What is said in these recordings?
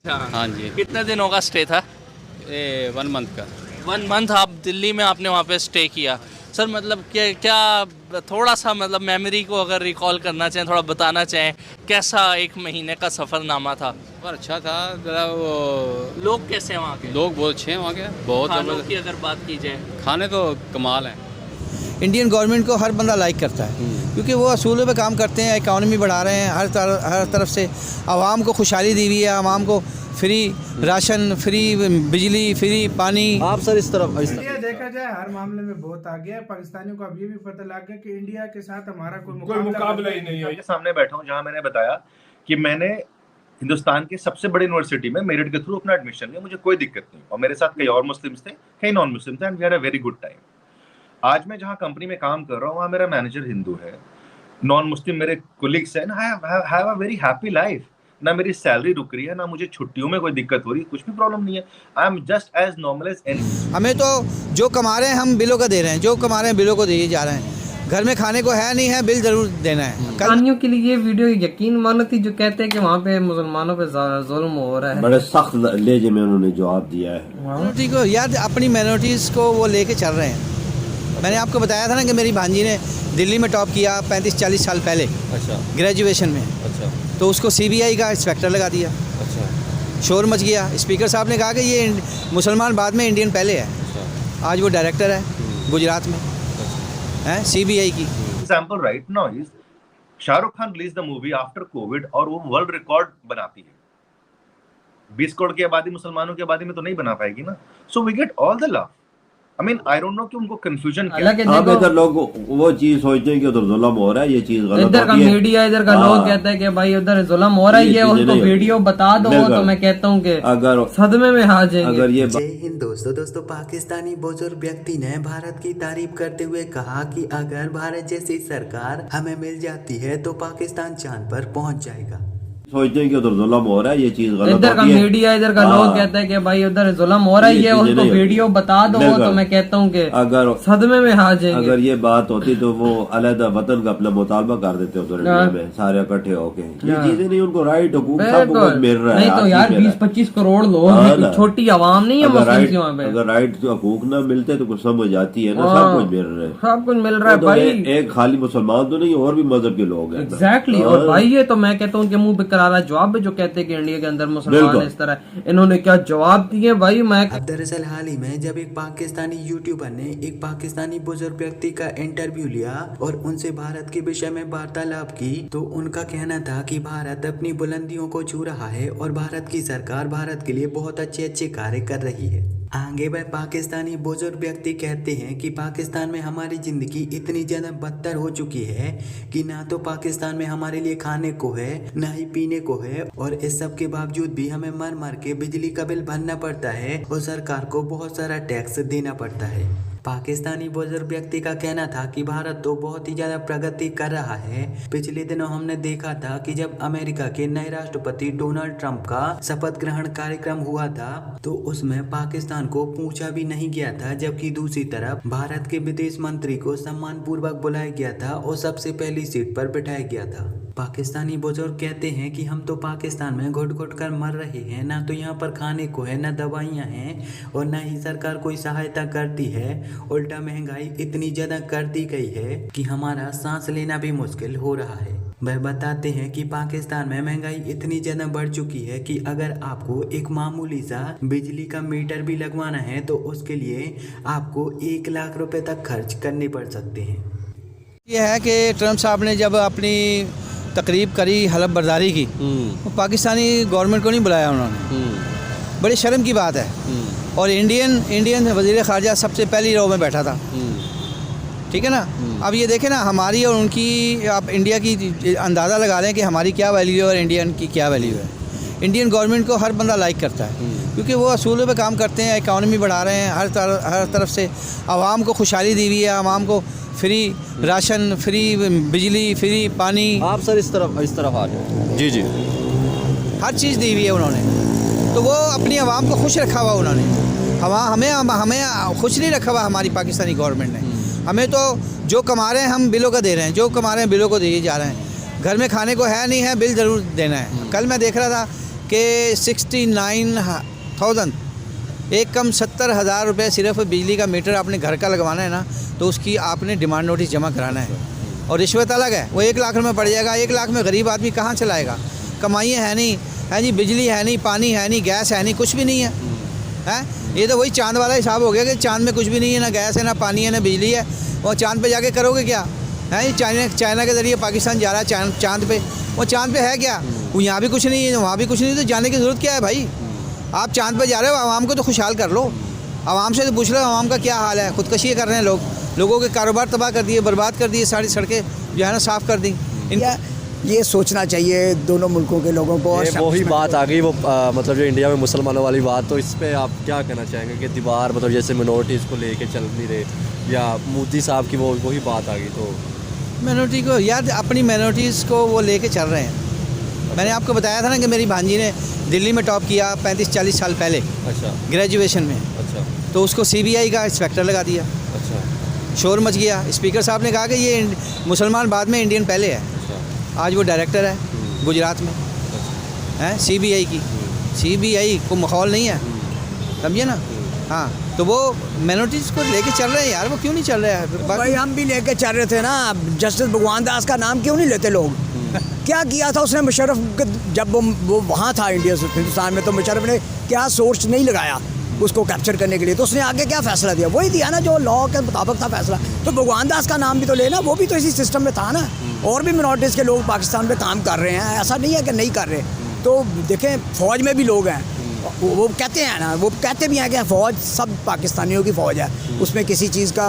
हाँ जी। कितने दिनों का स्टे था? ये 1 मंथ का। 1 मंथ आप दिल्ली में आपने वहाँ पे स्टे किया। सर मतलब क्या थोड़ा सा मतलब मेमोरी को अगर रिकॉल करना चाहें, थोड़ा बताना चाहें, कैसा 1 महीने का सफ़रनामा था? पर अच्छा था, ज़रा वो लोग कैसे हैं वहाँ के? लोग बहुत अच्छे हैं वहाँ के, बहुत खानों की ज़बरदस्त। अगर बात की जाए, खाने तो कमाल हैं। इंडियन गवर्नमेंट को हर बंदा लाइक करता है क्योंकि वो असूलों पे काम करते हैं, इकॉनमी बढ़ा रहे हैं, हर तरफ से आवाम को खुशहाली दी हुई है, आवाम को फ्री राशन, फ्री बिजली, फ्री पानी। आप सर इस तरफ इंडिया देखा जाए हर मामले में बहुत आगे है। पाकिस्तानियों को अब ये भी पता लग गया कि इंडिया के साथ हमारा कोई मुकाबला ही नहीं है। के सामने बैठा हूँ जहाँ मैंने बताया कि मैंने हिंदुस्तान की सबसे बड़ी यूनिवर्सिटी में मेरिट के थ्रू अपना एडमिशन लिया, मुझे कोई दिक्कत नहीं, और मेरे साथ कई और मुस्लिम्स थे, कई नॉन मुस्लिम थे, and we had a very good time. आज मैं जहाँ कंपनी में काम कर रहा हूँ वहाँ मेरा मैनेजर हिंदू है, नॉन मुस्लिम मेरे कोलिग्स हैं, I have a very happy life. ना मेरी सैलरी रुक रही है, ना मुझे छुट्टियों में कोई दिक्कत हो रही है, कुछ भी प्रॉब्लम नहीं है। I am just as normal as any. हमें तो जो कमा रहे हैं हम बिलों का दे रहे हैं, जो कमा रहे हैं बिलों को दिए जा रहे हैं। घर में खाने को है नहीं है, बिल जरूर देना है। कल पाकिस्तानियों के लिए ये वीडियो यकीन मानो थी जो कहते हैं कि वहाँ पे मुसलमानों पे जुल्म हो रहा है। बड़े सख्त लहजे में उन्होंने जवाब दिया है। माइनॉरिटी को यार, अपनी माइनॉरिटीज़ को वो लेके चल रहे हैं। मैंने आपको बताया था ना कि मेरी भांजी ने दिल्ली में टॉप किया 35-40 साल पहले अच्छा ग्रेजुएशन में, अच्छा तो उसको CBI का इंस्पेक्टर लगा दिया। अच्छा शोर मच गया। स्पीकर साहब ने कहा कि ये मुसलमान बाद में इंडियन पहले है। अच्छा आज वो डायरेक्टर है गुजरात में, है CBI की। Example right now is Shahrukh Khan release the movie after Covid और वो वर्ल्ड रिकॉर्ड बनाती है। 20 करोड़ की आबादी मुसलमानों की आबादी में तो नहीं बना पाएगी ना। So we get all the love. I mean I don't know कि उनको कंफ्यूजन क्या है। हालांकि अब देखो इधर लोग वो चीज सोचते हैं कि उधर जुल्म हो रहा है, ये चीज गलत इधर का होती है। मीडिया, इधर का हाँ। लोग कहता है कि भाई उधर जुल्म हो रहा है, ये ये चीजें उनको नहीं वीडियो होती। बता दो, बिल्कुल। तो मैं कहता हूँ कि अगर सदमे में आ जाएंगे। अगर ये जय हिंद दोस्तों पाकिस्तानी बुजुर्ग व्यक्ति ने भारत की तारीफ करते हुए कहा कि अगर भारत जैसी सरकार हमें मिल जाती है तो पाकिस्तान चांद पर पहुंच जाएगा। सोचते हैं कि उधर जुल्म हो रहा है, ये चीज गलत इधर का होती है। मीडिया, इधर का हाँ। लोग कहता है कि भाई उधर जुल्म हो रहा है, ये ये चीजें उनको नहीं होती। वीडियो बता दो, बिल्कुल। तो मैं कहता हूँ कि अगर सदमे में आ जाएंगे। अगर ये बात होती तो वो अलग वतन का अपना मुतालबा कर देते उधर इंडिया में सारे इकट्ठे होके। ये चीजें नहीं, उनको राइट हुकूक सब कुछ बिल्कुल। मिल रहा है। नहीं तो आज यार भी मिल रहा है। 20-25 करोड़ हाँ लोग, ना। छोटी आवाम नहीं है अगर मुस्लिम राइट वहाँ पे। अगर राइट हकूक ना मिलते तो कुछ समझ आती है ना। हाँ। सब कुछ मिल रहा है, सब कुछ मिल रहा है तो भाई। एक खाली मुसलमान तो नहीं, और भी मजहब के लोग हैं। एग्जैक्टली। और भाई ये तो मैं कहता हूँ कि मुंह पे करारा जवाब है जो कहते हैं कि इंडिया के अंदर मुसलमान बिल्कुल। इस तरह, इन्होंने क्या जवाब दिए भाई। मैं अब दरअसल हाल ही में जब एक पाकिस्तानी यूट्यूबर ने एक पाकिस्तानी बुजुर्ग व्यक्ति का इंटरव्यू लिया और उनसे भारत के विषय में वार्तालाप की, तो उनका कहना था कि भारत अपनी बुलंदियों को छू रहा है और भारत की सरकार भारत के लिए बहुत अच्छे कार्य कर रही है। आगे वह पाकिस्तानी बुजुर्ग व्यक्ति कहते हैं कि पाकिस्तान में हमारी जिंदगी इतनी ज्यादा बदतर हो चुकी है कि ना तो पाकिस्तान में हमारे लिए खाने को है, ना ही पीने को है, और इस सब के बावजूद भी हमें मर मर के बिजली का बिल भरना पड़ता है और सरकार को बहुत सारा टैक्स देना पड़ता है। पाकिस्तानी बुजुर्ग व्यक्ति का कहना था कि भारत तो बहुत ही ज्यादा प्रगति कर रहा है। पिछले दिनों हमने देखा था कि जब अमेरिका के नए राष्ट्रपति डोनाल्ड ट्रंप का शपथ ग्रहण कार्यक्रम हुआ था तो उसमें पाकिस्तान को पूछा भी नहीं गया था, जबकि दूसरी तरफ भारत के विदेश मंत्री को सम्मान पूर्वक बुलाया गया था और सबसे पहली सीट पर बिठाया गया था। पाकिस्तानी बुजुर्ग कहते हैं कि हम तो पाकिस्तान में घुट घुट कर मर रहे हैं, ना तो यहाँ पर खाने को है, ना दवाइयाँ हैं, और ना ही सरकार कोई सहायता करती है। उल्टा महंगाई इतनी ज्यादा कर दी गई है कि हमारा सांस लेना भी मुश्किल हो रहा है। वह बताते हैं कि पाकिस्तान में महंगाई इतनी ज्यादा बढ़ चुकी है कि अगर आपको एक मामूली सा बिजली का मीटर भी लगवाना है तो उसके लिए आपको 1 लाख रुपए तक खर्च करने पड़ सकते हैं। ये है कि ट्रम्प साहब ने जब अपनी तकरीब करी, हलफ बर्दारी की, तो पाकिस्तानी गवर्नमेंट को नहीं बुलाया उन्होंने। बड़ी शर्म की बात है। और इंडियन वज़ीर ख़ारजा सबसे पहली रो में बैठा था, ठीक है ना। अब ये देखें ना, हमारी और उनकी, आप इंडिया की अंदाज़ा लगा रहे हैं कि हमारी क्या वैल्यू है और इंडियन की क्या वैल्यू है। इंडियन गवर्नमेंट को हर बंदा लाइक करता है क्योंकि वो असूलों पे काम करते हैं, इकॉनमी बढ़ा रहे हैं, हर तरफ से आवाम को खुशहाली दी हुई है, आवाम को फ्री राशन, फ्री बिजली, फ्री पानी। आप सर इस तरफ आ जाओ। जी जी। हर चीज़ दी हुई है उन्होंने। तो वो अपनी आवाम को खुश रखा हुआ उन्होंने। हमें खुश नहीं रखा हुआ हमारी पाकिस्तानी गवर्नमेंट ने। हमें तो जो कमा रहे हैं हम बिलों का दे रहे हैं, जो कमा रहे हैं बिलों को दिए जा रहे हैं। घर में खाने को है नहीं है, बिल ज़रूर देना है। कल मैं देख रहा था कि 69,000 एक कम 70,000 रुपये सिर्फ बिजली का मीटर आपने घर का लगवाना है ना, तो उसकी आपने डिमांड नोटिस जमा कराना है। और रिश्वत अलग है, वो 1 लाख में पड़ जाएगा। 1 लाख में गरीब आदमी कहाँ चलाएगा? कमाइयाँ है नहीं, है जी, बिजली है नहीं, पानी है नहीं, गैस है नहीं, कुछ भी नहीं है, हैं? ये तो वही चांद वाला हिसाब हो गया कि चांद में कुछ भी नहीं है, ना गैस है, ना पानी है, ना बिजली है। वो चांद पे जाके करोगे क्या? है चाइना के ज़रिए पाकिस्तान जा रहा है चांद पे। वो चांद पे है क्या? वो यहाँ भी कुछ नहीं है, वहाँ भी कुछ नहीं, तो जाने की ज़रूरत क्या है भाई? आप चांद पे जा रहे हो, आवाम को तो खुशहाल कर लो। आवाम से तो पूछ लो आवाम का क्या हाल है। खुदकशी कर रहे हैं लोगों के कारोबार तबाह कर दिए, बर्बाद कर दिए, सारी सड़कें जो है ना साफ़ कर दी। इनका ये सोचना चाहिए दोनों मुल्कों के लोगों को। और वही बात आ गई वो मतलब जो इंडिया में मुसलमानों वाली बात, तो इस पे आप क्या कहना चाहेंगे कि दीवार मतलब जैसे मिनोरिटीज़ को लेके चल नहीं रहे, या मोदी साहब की वही बात आ गई? तो मिनोरिटी को यार, अपनी मिनोरिटीज़ को वो लेके चल रहे हैं। मैंने आपको बताया था ना कि मेरी भांजी ने दिल्ली में टॉप किया 35-40 साल पहले। अच्छा। ग्रेजुएशन में। अच्छा। तो उसको CBI का इंस्पेक्टर लगा दिया। अच्छा। शोर मच गया। स्पीकर साहब ने कहा कि ये मुसलमान बाद में, इंडियन पहले है। अच्छा। आज वो डायरेक्टर है गुजरात में, हैं, CBI की। CBI को माहौल नहीं है, समझिए ना। हाँ, तो वो मिनोरिटीज़ को लेके चल रहे हैं यार। वो क्यों नहीं चल रहे हैं भाई? हम भी लेके चल रहे थे ना। जस्टिस भगवान दास का नाम क्यों नहीं लेते लोग? क्या किया था उसने? मुशर्रफ जब वो वहाँ था हिंदुस्तान में, तो मुशर्रफ ने क्या सोर्स नहीं लगाया उसको कैप्चर करने के लिए? तो उसने आगे क्या फ़ैसला दिया? वही दिया ना जो लॉ के मुताबिक था फैसला। तो भगवान दास का नाम भी तो लेना, वो भी तो इसी सिस्टम में था ना। और भी मिनोरिटीज़ के लोग पाकिस्तान में काम कर रहे हैं, ऐसा नहीं है कि नहीं कर रहे। तो देखें, फ़ौज में भी लोग हैं, वो कहते हैं ना, वो कहते भी हैं कि फ़ौज सब पाकिस्तानियों की फ़ौज है, उसमें किसी चीज़ का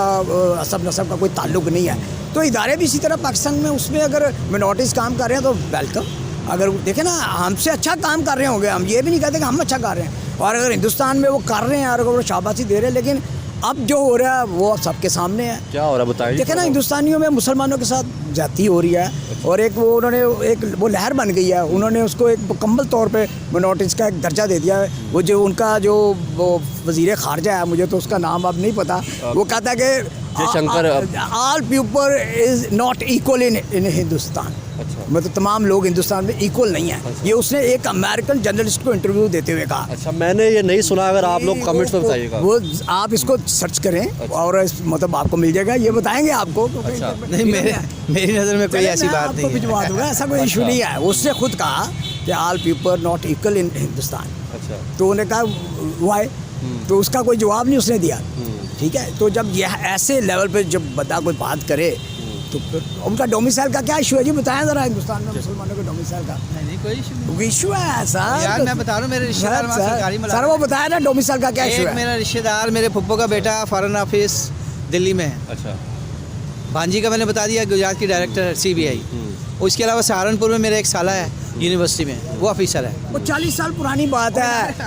असब नसब का कोई ताल्लुक नहीं है। तो इदारे भी इसी तरह पाकिस्तान में, उसमें अगर मिनोरिटीज़ काम कर रहे हैं तो वेलकम। अगर देखें ना, हमसे अच्छा काम कर रहे होंगे, हम ये भी नहीं कहते कि हम अच्छा कर रहे हैं। और अगर हिंदुस्तान में वो कर रहे हैं और अगर वो शाबाशी दे रहे हैं, लेकिन अब जो हो रहा है वो सबके सामने है। क्या हो रहा है बताइए? देखें ना, हिंदुस्तानियों में मुसलमानों के साथ ज्यादती हो रही है। और एक वो उन्होंने एक वो लहर बन गई है, उन्होंने उसको एक मुकम्मल तौर पे मिनोरिटीज़ का एक दर्जा दे दिया है। वो जो उनका जो वो वज़ीर ख़ारजा है, मुझे तो उसका नाम अब नहीं पता, वो कहता है कि Jaishankar, all people is not equal in Hindustan. अच्छा। मतलब तमाम लोग हिंदुस्तान में इक्वल नहीं है। अच्छा। ये उसने एक अमेरिकन जर्नलिस्ट को इंटरव्यू देते हुए कहा। अच्छा, मैंने ये नहीं सुना, अगर आप लोग कमेंट्स में बताइएगा। वो आप इसको सर्च करें। अच्छा। और मतलब आपको मिल जाएगा, ये बताएंगे आपको। अच्छा। नहीं, मेरी नज़र में कोई ऐसी बात नहीं है। भिजवा दूंगा, ऐसा कोई इशू नहीं है। उसने खुद कहा कि all people not equal in Hindustan. अच्छा। तो उन्होंने कहा वाई, तो उसका कोई जवाब नहीं उसने दिया। ठीक है, तो जब यह ऐसे लेवल पे जब बंदा कोई बात करे, तो फिर उनका डोमिसाइल का क्या इशू है जी? बताया ज़रा हिंदुस्तान में मुसलमानों के डोमिसाइल का। नहीं, कोई इशू नहीं। इशू है ऐसा यार, मैं बता रहा हूँ, मेरे रिश्तेदार वहाँ सरकारी मुलाजिम। सर वो बताया ना डोमिसाइल का क्या इशू है? मेरा रिश्तेदार, मेरे फुप्पो का बेटा फॉरेन ऑफिस दिल्ली में है। अच्छा। भांजी का मैंने बता दिया, गुजरात की डायरेक्टर CBI। उसके अलावा सहारनपुर में मेरा एक साला है यूनिवर्सिटी में, वो ऑफिसर है। वो 40 साल पुरानी बात है।